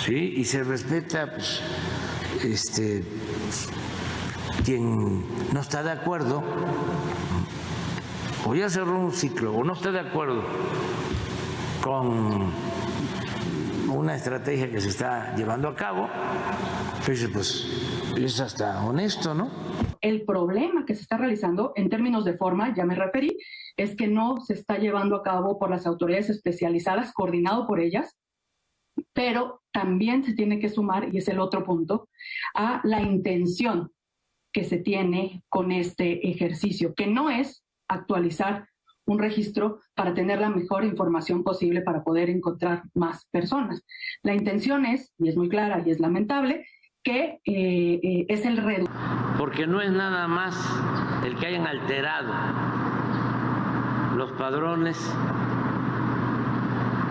Sí, y se respeta, pues, quien no está de acuerdo, o ya cerró un ciclo, o no está de acuerdo con una estrategia que se está llevando a cabo, pues es hasta honesto, ¿no? El problema que se está realizando en términos de forma, ya me referí, es que no se está llevando a cabo por las autoridades especializadas, coordinado por ellas, pero también se tiene que sumar, y es el otro punto, a la intención que se tiene con este ejercicio, que no es actualizar un registro para tener la mejor información posible para poder encontrar más personas. La intención es, y es muy clara y es lamentable, que es el reducir. Porque no es nada más el que hayan alterado los padrones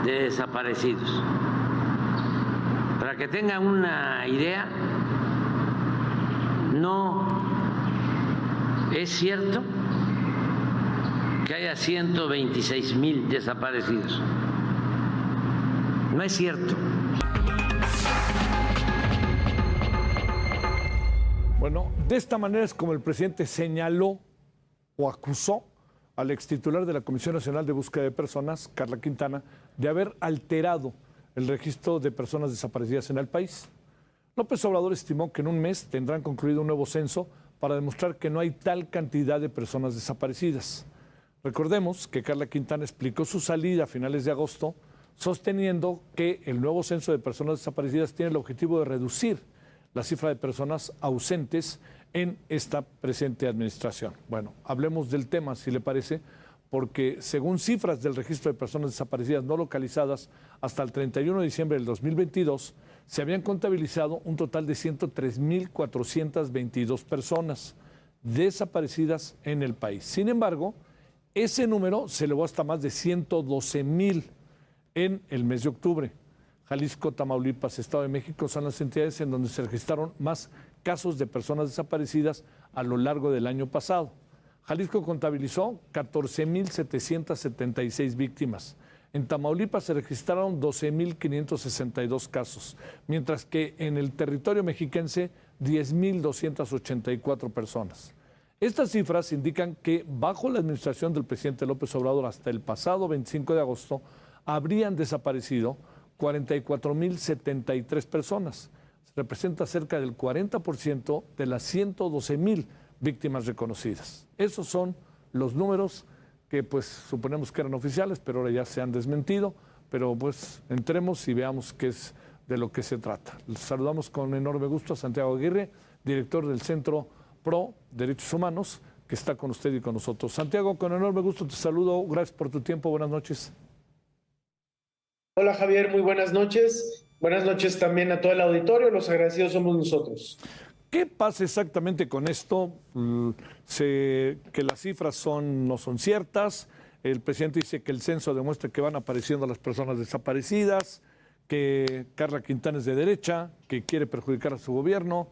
de desaparecidos. Para que tengan una idea, no es cierto que haya 126,000 desaparecidos. No es cierto. Bueno, de esta manera es como el presidente señaló o acusó al extitular de la Comisión Nacional de Búsqueda de Personas, Carla Quintana, de haber alterado el registro de personas desaparecidas en el país. López Obrador estimó que en un mes tendrán concluido un nuevo censo para demostrar que no hay tal cantidad de personas desaparecidas. Recordemos que Carla Quintana explicó su salida a finales de agosto, sosteniendo que el nuevo censo de personas desaparecidas tiene el objetivo de reducir la cifra de personas ausentes en esta presente administración. Bueno, hablemos del tema, si le parece, porque según cifras del registro de personas desaparecidas no localizadas, hasta el 31 de diciembre del 2022, se habían contabilizado un total de 103,422 personas desaparecidas en el país. Sin embargo, ese número se elevó hasta más de 112,000 en el mes de octubre. Jalisco, Tamaulipas, Estado de México son las entidades en donde se registraron más casos de personas desaparecidas a lo largo del año pasado. Jalisco contabilizó 14,776 víctimas. En Tamaulipas se registraron 12,562 casos, mientras que en el territorio mexiquense 10,284 personas. Estas cifras indican que bajo la administración del presidente López Obrador hasta el pasado 25 de agosto habrían desaparecido 44,073 personas. Representa cerca del 40% de las 112,000 víctimas reconocidas. Esos son los números que pues suponemos que eran oficiales, pero ahora ya se han desmentido. Pero pues entremos y veamos qué es de lo que se trata. Les saludamos con enorme gusto a Santiago Aguirre, director del Centro Pro Derechos Humanos, que está con usted y con nosotros. Santiago, con enorme gusto te saludo. Gracias por tu tiempo. Buenas noches. Hola Javier, muy buenas noches. Buenas noches también a todo el auditorio. Los agradecidos somos nosotros. ¿Qué pasa exactamente con esto? Que las cifras no son ciertas. El presidente dice que el censo demuestra que van apareciendo las personas desaparecidas, que Carla Quintana es de derecha, que quiere perjudicar a su gobierno.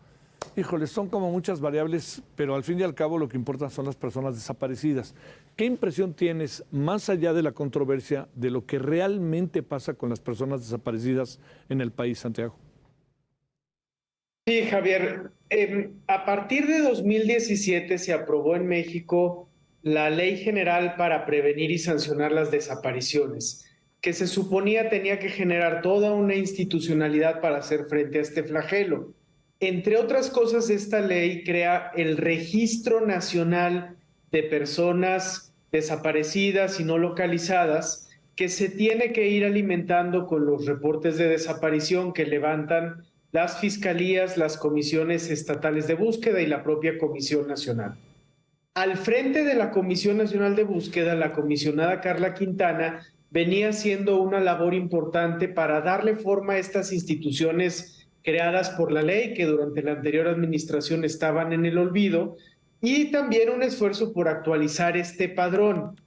Híjole, son como muchas variables, pero al fin y al cabo lo que importa son las personas desaparecidas. ¿Qué impresión tienes, más allá de la controversia, de lo que realmente pasa con las personas desaparecidas en el país, Santiago? Sí, Javier. A partir de 2017 se aprobó en México la Ley General para prevenir y sancionar las desapariciones, que se suponía tenía que generar toda una institucionalidad para hacer frente a este flagelo. Entre otras cosas, esta ley crea el Registro Nacional de Personas Desaparecidas y No Localizadas, que se tiene que ir alimentando con los reportes de desaparición que levantan las fiscalías, las comisiones estatales de búsqueda y la propia Comisión Nacional. Al frente de la Comisión Nacional de Búsqueda, la comisionada Carla Quintana venía haciendo una labor importante para darle forma a estas instituciones creadas por la ley, que durante la anterior administración estaban en el olvido, y también un esfuerzo por actualizar este padrón.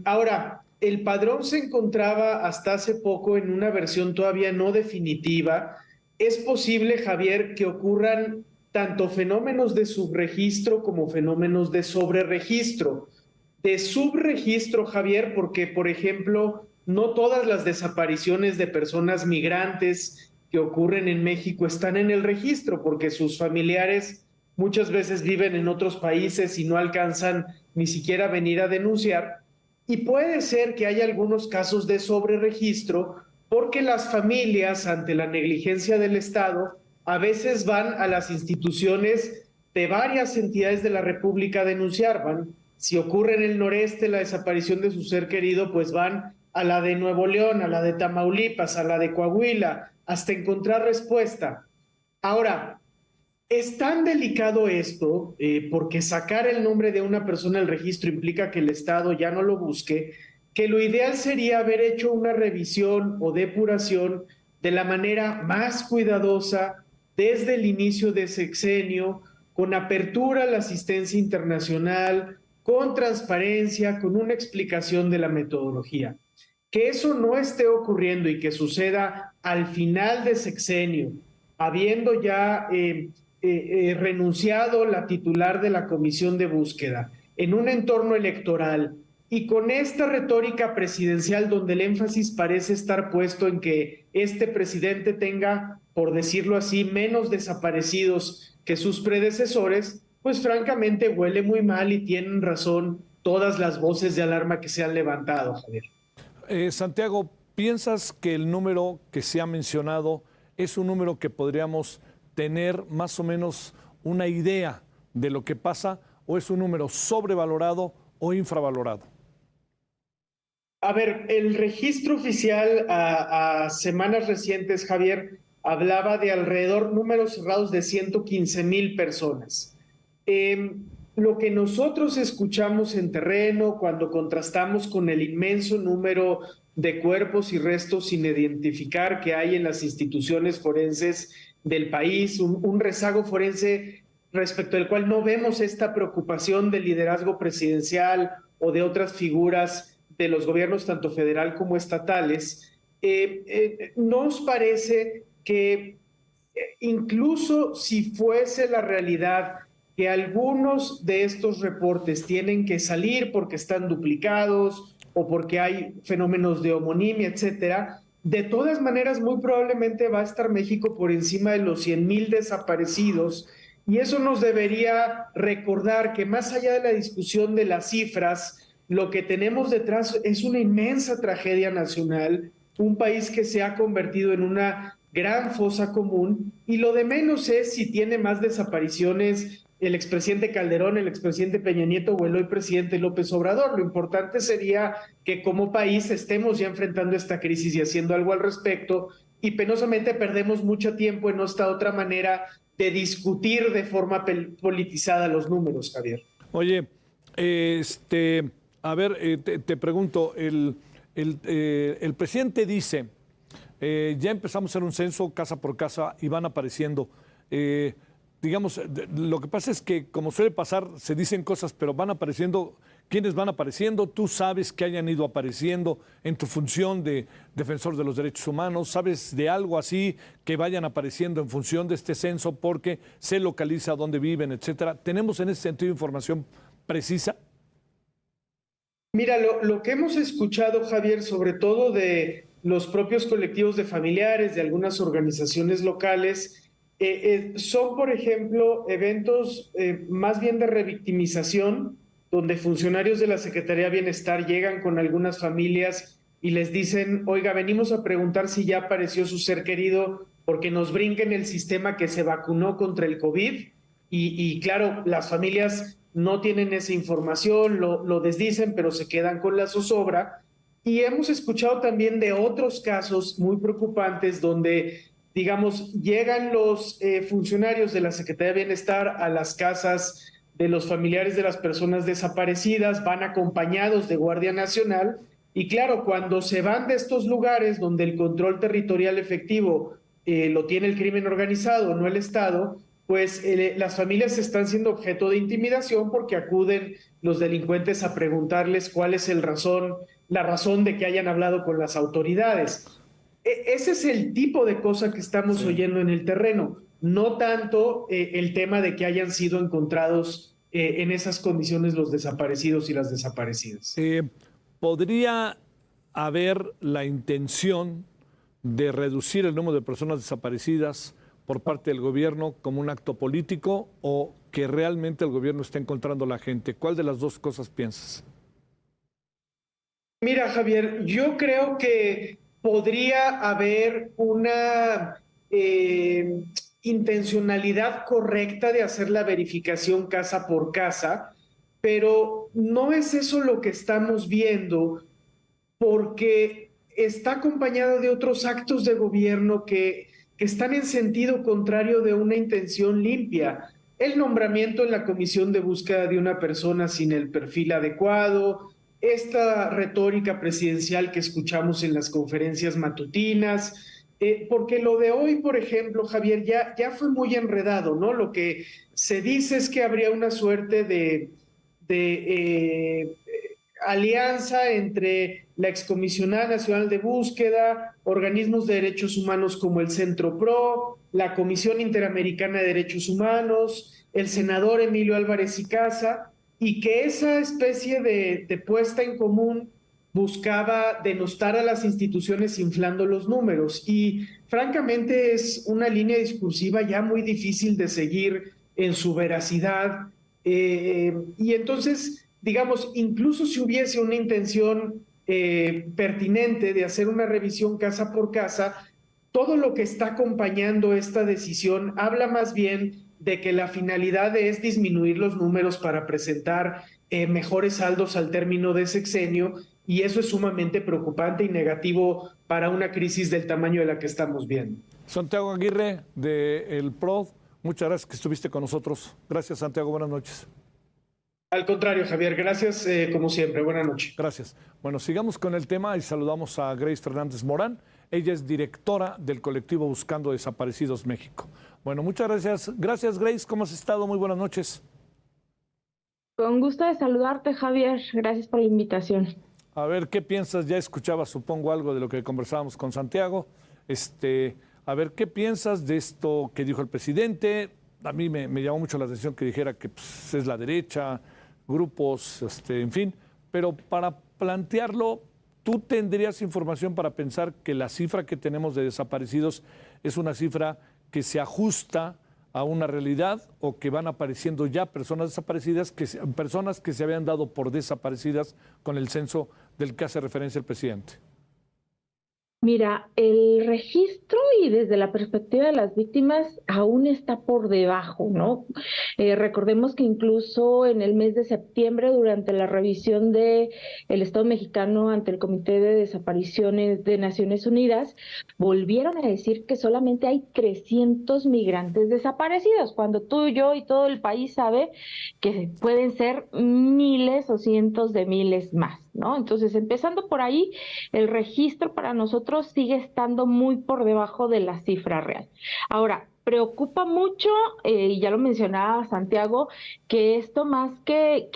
Ahora, el padrón se encontraba hasta hace poco en una versión todavía no definitiva. Es posible, Javier, que ocurran tanto fenómenos de subregistro como fenómenos de sobreregistro. De subregistro, Javier, porque, por ejemplo, no todas las desapariciones de personas migrantes que ocurren en México están en el registro porque sus familiares muchas veces viven en otros países y no alcanzan ni siquiera a venir a denunciar. Y puede ser que haya algunos casos de sobreregistro porque las familias, ante la negligencia del Estado, a veces van a las instituciones de varias entidades de la República a denunciar. Si ocurre en el noreste la desaparición de su ser querido, pues van a la de Nuevo León, a la de Tamaulipas, a la de Coahuila, hasta encontrar respuesta. Ahora, es tan delicado esto, porque sacar el nombre de una persona del registro implica que el Estado ya no lo busque, que lo ideal sería haber hecho una revisión o depuración de la manera más cuidadosa desde el inicio de sexenio, con apertura a la asistencia internacional, con transparencia, con una explicación de la metodología. Que eso no esté ocurriendo y que suceda al final de sexenio, habiendo ya renunciado la titular de la comisión de búsqueda en un entorno electoral y con esta retórica presidencial donde el énfasis parece estar puesto en que este presidente tenga, por decirlo así, menos desaparecidos que sus predecesores, pues francamente huele muy mal y tienen razón todas las voces de alarma que se han levantado, Javier. Santiago, ¿piensas que el número que se ha mencionado es un número que podríamos tener más o menos una idea de lo que pasa, o es un número sobrevalorado o infravalorado? A ver, el registro oficial a semanas recientes, Javier, hablaba de alrededor, números cerrados, de 115,000 personas. Lo que nosotros escuchamos en terreno, cuando contrastamos con el inmenso número de cuerpos y restos sin identificar que hay en las instituciones forenses del país, un rezago forense respecto al cual no vemos esta preocupación del liderazgo presidencial o de otras figuras de los gobiernos tanto federal como estatales, nos parece que incluso si fuese la realidad que algunos de estos reportes tienen que salir porque están duplicados o porque hay fenómenos de homonimia, etcétera, de todas maneras muy probablemente va a estar México por encima de los 100,000 desaparecidos, y eso nos debería recordar que más allá de la discusión de las cifras, lo que tenemos detrás es una inmensa tragedia nacional, un país que se ha convertido en una gran fosa común, y lo de menos es si tiene más desapariciones el expresidente Calderón, el expresidente Peña Nieto o el hoy presidente López Obrador. Lo importante sería que como país estemos ya enfrentando esta crisis y haciendo algo al respecto, y penosamente perdemos mucho tiempo en esta otra manera de discutir de forma politizada los números, Javier. Oye, a ver, te pregunto, el presidente dice, ya empezamos a hacer un censo casa por casa y van apareciendo, digamos, lo que pasa es que, como suele pasar, se dicen cosas, pero van apareciendo. ¿Quiénes van apareciendo? Tú sabes que hayan ido apareciendo en tu función de defensor de los derechos humanos. ¿Sabes de algo así que vayan apareciendo en función de este censo porque se localiza dónde viven, etcétera? ¿Tenemos en ese sentido información precisa? Mira, lo que hemos escuchado, Javier, sobre todo de los propios colectivos de familiares, de algunas organizaciones locales, son, por ejemplo, eventos más bien de revictimización, donde funcionarios de la Secretaría de Bienestar llegan con algunas familias y les dicen, oiga, venimos a preguntar si ya apareció su ser querido porque nos brinca en el sistema que se vacunó contra el COVID. Y claro, las familias no tienen esa información, lo desdicen, pero se quedan con la zozobra. Y hemos escuchado también de otros casos muy preocupantes donde, digamos, llegan los funcionarios de la Secretaría de Bienestar a las casas de los familiares de las personas desaparecidas, van acompañados de Guardia Nacional, y claro, cuando se van de estos lugares donde el control territorial efectivo lo tiene el crimen organizado, no el Estado, pues las familias están siendo objeto de intimidación porque acuden los delincuentes a preguntarles cuál es la razón de que hayan hablado con las autoridades. Ese es el tipo de cosa que estamos oyendo en el terreno, no tanto el tema de que hayan sido encontrados en esas condiciones los desaparecidos y las desaparecidas. ¿Podría haber la intención de reducir el número de personas desaparecidas por parte del gobierno como un acto político o que realmente el gobierno está encontrando a la gente? ¿Cuál de las dos cosas piensas? Mira, Javier, yo creo que podría haber una intencionalidad correcta de hacer la verificación casa por casa, pero no es eso lo que estamos viendo, porque está acompañado de otros actos de gobierno que están en sentido contrario de una intención limpia. El nombramiento en la comisión de búsqueda de una persona sin el perfil adecuado, esta retórica presidencial que escuchamos en las conferencias matutinas, porque lo de hoy, por ejemplo, Javier, ya fue muy enredado, ¿no? Lo que se dice es que habría una suerte de alianza entre la Excomisionada Nacional de Búsqueda, organismos de derechos humanos como el Centro PRO, la Comisión Interamericana de Derechos Humanos, el senador Emilio Álvarez y Casa, y que esa especie de puesta en común buscaba denostar a las instituciones inflando los números. Y francamente es una línea discursiva ya muy difícil de seguir en su veracidad. Y entonces, digamos, incluso si hubiese una intención pertinente de hacer una revisión casa por casa, todo lo que está acompañando esta decisión habla más bien de que la finalidad es disminuir los números para presentar mejores saldos al término de sexenio, y eso es sumamente preocupante y negativo para una crisis del tamaño de la que estamos viendo. Santiago Aguirre, del PROD, muchas gracias que estuviste con nosotros. Gracias, Santiago, buenas noches. Al contrario, Javier, gracias como siempre. Buenas noches. Gracias. Bueno, sigamos con el tema y saludamos a Grace Fernández Morán. Ella es directora del colectivo Buscando Desaparecidos México. Bueno, muchas gracias. Gracias, Grace. ¿Cómo has estado? Muy buenas noches. Con gusto de saludarte, Javier. Gracias por la invitación. A ver, ¿qué piensas? Ya escuchabas, supongo, algo de lo que conversábamos con Santiago. A ver, ¿qué piensas de esto que dijo el presidente? A mí me llamó mucho la atención que dijera que pues, es la derecha, grupos, en fin. Pero para plantearlo, ¿tú tendrías información para pensar que la cifra que tenemos de desaparecidos es una cifra que se ajusta a una realidad o que van apareciendo ya personas desaparecidas, personas que se habían dado por desaparecidas con el censo del que hace referencia el presidente? Mira, el registro y desde la perspectiva de las víctimas aún está por debajo, ¿no? Recordemos que incluso en el mes de septiembre, durante la revisión del Estado mexicano ante el Comité de Desapariciones de Naciones Unidas, volvieron a decir que solamente hay 300 migrantes desaparecidos, cuando tú, yo y todo el país sabe que pueden ser miles o cientos de miles más, ¿no? Entonces, empezando por ahí, el registro para nosotros sigue estando muy por debajo de la cifra real. Ahora, preocupa mucho, y ya lo mencionaba Santiago, que esto más que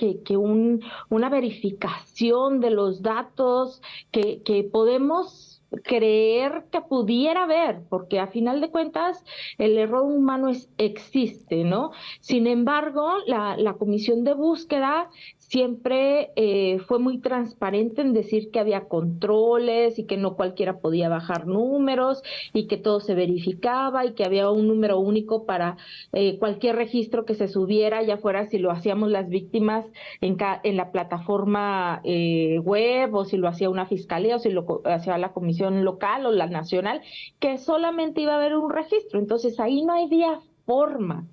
una verificación de los datos que podemos creer que pudiera haber, porque a final de cuentas el error humano existe, ¿no? Sin embargo, la comisión de búsqueda siempre fue muy transparente en decir que había controles y que no cualquiera podía bajar números y que todo se verificaba y que había un número único para cualquier registro que se subiera, ya fuera si lo hacíamos las víctimas en la plataforma web, o si lo hacía una fiscalía, o si lo hacía la comisión local o la nacional, que solamente iba a haber un registro. Entonces ahí no había forma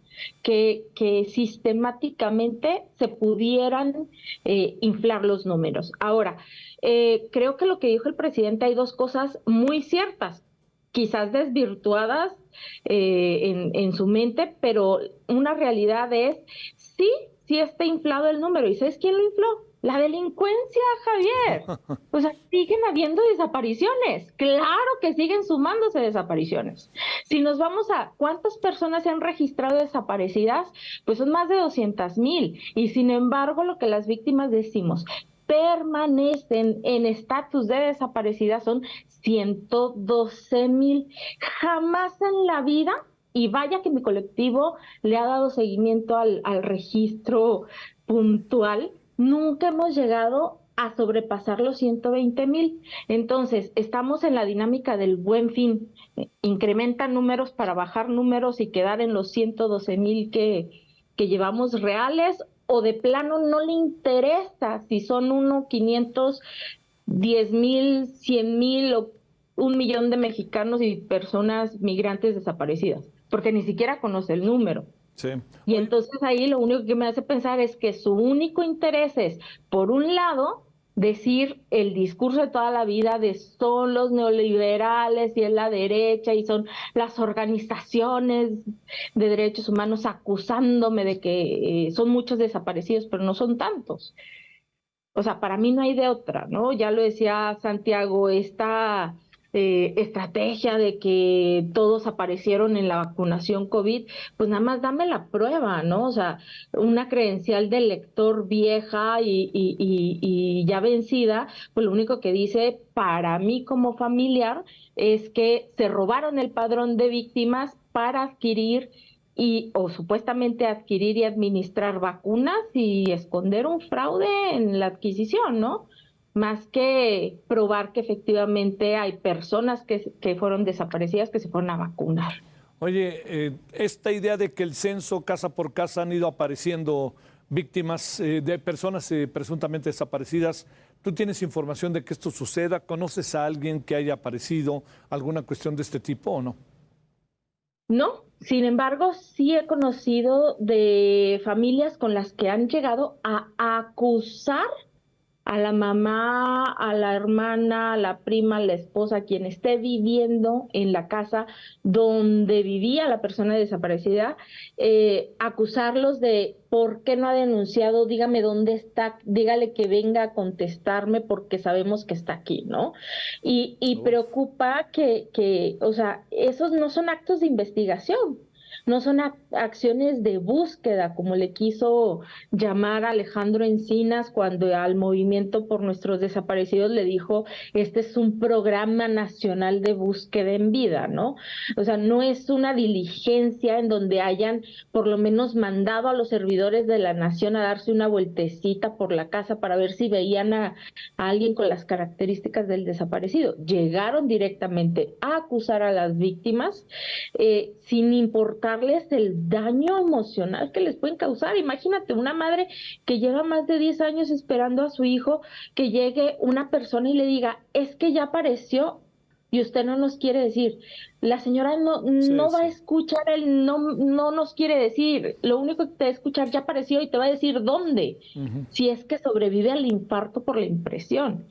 que sistemáticamente se pudieran inflar los números. Ahora, creo que lo que dijo el presidente, hay dos cosas muy ciertas, quizás desvirtuadas en su mente, pero una realidad es, sí está inflado el número. ¿Y sabes quién lo infló? La delincuencia, Javier. O sea, siguen habiendo desapariciones. Claro que siguen sumándose desapariciones. Si nos vamos a cuántas personas se han registrado desaparecidas, pues son más de 200,000. Y sin embargo, lo que las víctimas decimos, permanecen en estatus de desaparecidas son 112,000. Jamás en la vida, y vaya que mi colectivo le ha dado seguimiento al registro puntual, nunca hemos llegado a sobrepasar los 120,000. Entonces, estamos en la dinámica del buen fin. Incrementan números para bajar números y quedar en los 112,000 que llevamos reales, o de plano no le interesa si son 510,000, 100,000 o 1,000,000 de mexicanos y personas migrantes desaparecidas, porque ni siquiera conoce el número. Sí. Y entonces ahí lo único que me hace pensar es que su único interés es, por un lado, decir el discurso de toda la vida de son los neoliberales y es la derecha y son las organizaciones de derechos humanos acusándome de que son muchos desaparecidos, pero no son tantos. O sea, para mí no hay de otra, ¿no? Ya lo decía Santiago, esta estrategia de que todos aparecieron en la vacunación COVID, pues nada más dame la prueba, ¿no? O sea, una credencial de lector vieja y ya vencida, pues lo único que dice para mí como familiar es que se robaron el padrón de víctimas para adquirir o supuestamente adquirir y administrar vacunas y esconder un fraude en la adquisición, ¿no? Más que probar que efectivamente hay personas que fueron desaparecidas que se fueron a vacunar. Oye, esta idea de que el censo casa por casa han ido apareciendo víctimas de personas presuntamente desaparecidas, ¿tú tienes información de que esto suceda? ¿Conoces a alguien que haya aparecido alguna cuestión de este tipo o no? No, sin embargo, sí he conocido de familias con las que han llegado a acusar a la mamá, a la hermana, a la prima, a la esposa, quien esté viviendo en la casa donde vivía la persona desaparecida, acusarlos de por qué no ha denunciado, dígame dónde está, dígale que venga a contestarme porque sabemos que está aquí, ¿no? Y preocupa o sea, esos no son actos de investigación. No son acciones de búsqueda, como le quiso llamar Alejandro Encinas cuando al Movimiento por Nuestros Desaparecidos le dijo, este es un programa nacional de búsqueda en vida, ¿no? O sea, no es una diligencia en donde hayan por lo menos mandado a los servidores de la nación a darse una vueltecita por la casa para ver si veían a alguien con las características del desaparecido. Llegaron directamente a acusar a las víctimas sin importarles el daño emocional que les pueden causar. Imagínate una madre que lleva más de 10 años esperando a su hijo, que llegue una persona y le diga, es que ya apareció y usted no nos quiere decir. La señora no va a escuchar, no nos quiere decir. Lo único que te va a escuchar, ya apareció, y te va a decir dónde. Si es que sobrevive al infarto por la impresión.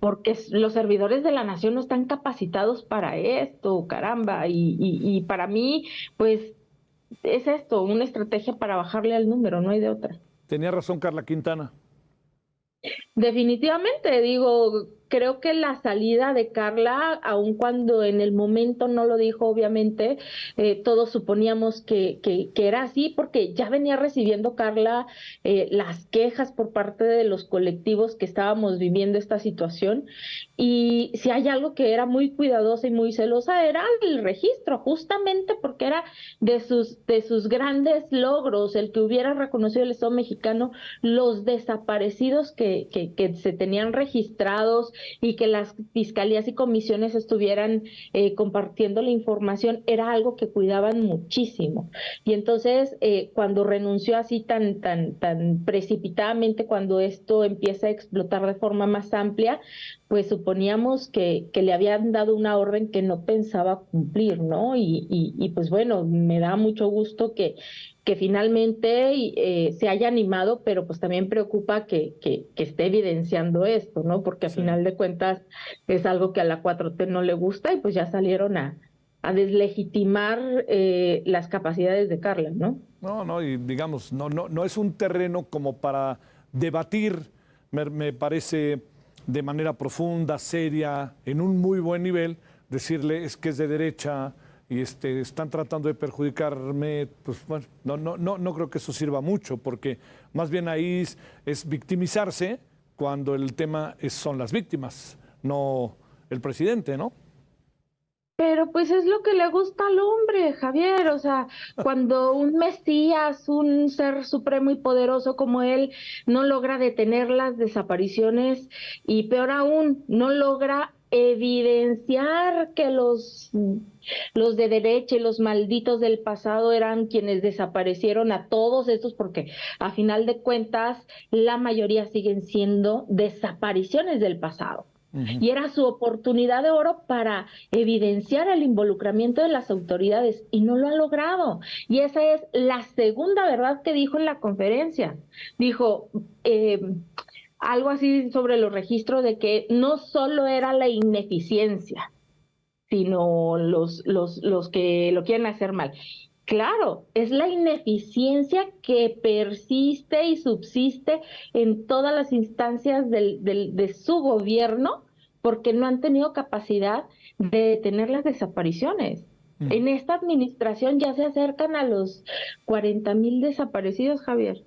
Porque los servidores de la nación no están capacitados para esto, caramba, y para mí, pues, es esto, una estrategia para bajarle al número, no hay de otra. Tenía razón Carla Quintana. Definitivamente, digo, creo que la salida de Carla, aun cuando en el momento no lo dijo, obviamente, todos suponíamos que era así, porque ya venía recibiendo Carla las quejas por parte de los colectivos que estábamos viviendo esta situación, y si hay algo que era muy cuidadosa y muy celosa era el registro, justamente porque era de sus grandes logros, el que hubiera reconocido el Estado mexicano los desaparecidos que se tenían registrados y que las fiscalías y comisiones estuvieran compartiendo la información, era algo que cuidaban muchísimo. Y entonces, cuando renunció así tan precipitadamente, cuando esto empieza a explotar de forma más amplia, pues suponíamos que le habían dado una orden que no pensaba cumplir, ¿no? Y pues bueno, me da mucho gusto que finalmente se haya animado, pero pues también preocupa que esté evidenciando esto, ¿no? Porque a final de cuentas es algo que a la 4T no le gusta, y pues ya salieron a deslegitimar las capacidades de Carla, ¿no? No, y digamos, no es un terreno como para debatir, me parece, de manera profunda, seria, en un muy buen nivel, decirle es que es de derecha y están tratando de perjudicarme, pues bueno, no creo que eso sirva mucho, porque más bien ahí es victimizarse cuando el tema son las víctimas, no el presidente, ¿no? Pero pues es lo que le gusta al hombre, Javier. O sea, cuando un Mesías, un ser supremo y poderoso como él, no logra detener las desapariciones y peor aún, no logra evidenciar que los de derecha y los malditos del pasado eran quienes desaparecieron a todos estos, porque a final de cuentas la mayoría siguen siendo desapariciones del pasado. Y era su oportunidad de oro para evidenciar el involucramiento de las autoridades y no lo ha logrado. Y esa es la segunda verdad que dijo en la conferencia. Dijo algo así sobre los registros de que no solo era la ineficiencia, sino los que lo quieren hacer mal. Claro, es la ineficiencia que persiste y subsiste en todas las instancias de su gobierno porque no han tenido capacidad de detener las desapariciones. En esta administración ya se acercan a los 40,000 desaparecidos, Javier.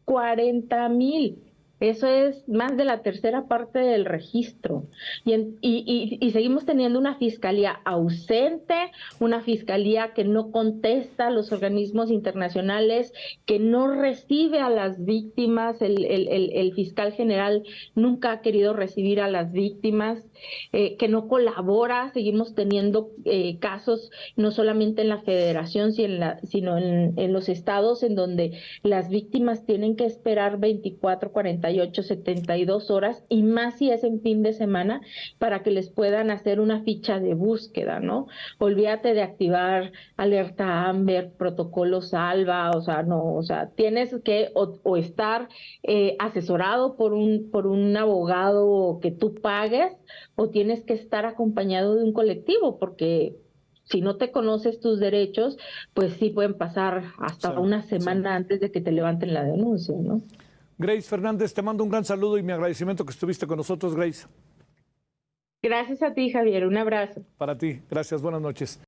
40,000. Eso es más de la tercera parte del registro. Y seguimos teniendo una fiscalía ausente, una fiscalía que no contesta a los organismos internacionales, que no recibe a las víctimas. El fiscal general nunca ha querido recibir a las víctimas, que no colabora. Seguimos teniendo casos no solamente en la federación, sino en los estados, en donde las víctimas tienen que esperar 24, 48, 72 horas, y más si es en fin de semana, para que les puedan hacer una ficha de búsqueda, ¿no? Olvídate de activar alerta Amber, protocolo Salva, o sea, no, o sea, tienes que o estar asesorado por un abogado que tú pagues, o tienes que estar acompañado de un colectivo, porque si no te conoces tus derechos, pues sí pueden pasar hasta una semana antes de que te levanten la denuncia, ¿no? Grace Fernández, te mando un gran saludo y mi agradecimiento que estuviste con nosotros, Grace. Gracias a ti, Javier. Un abrazo. Para ti. Gracias. Buenas noches.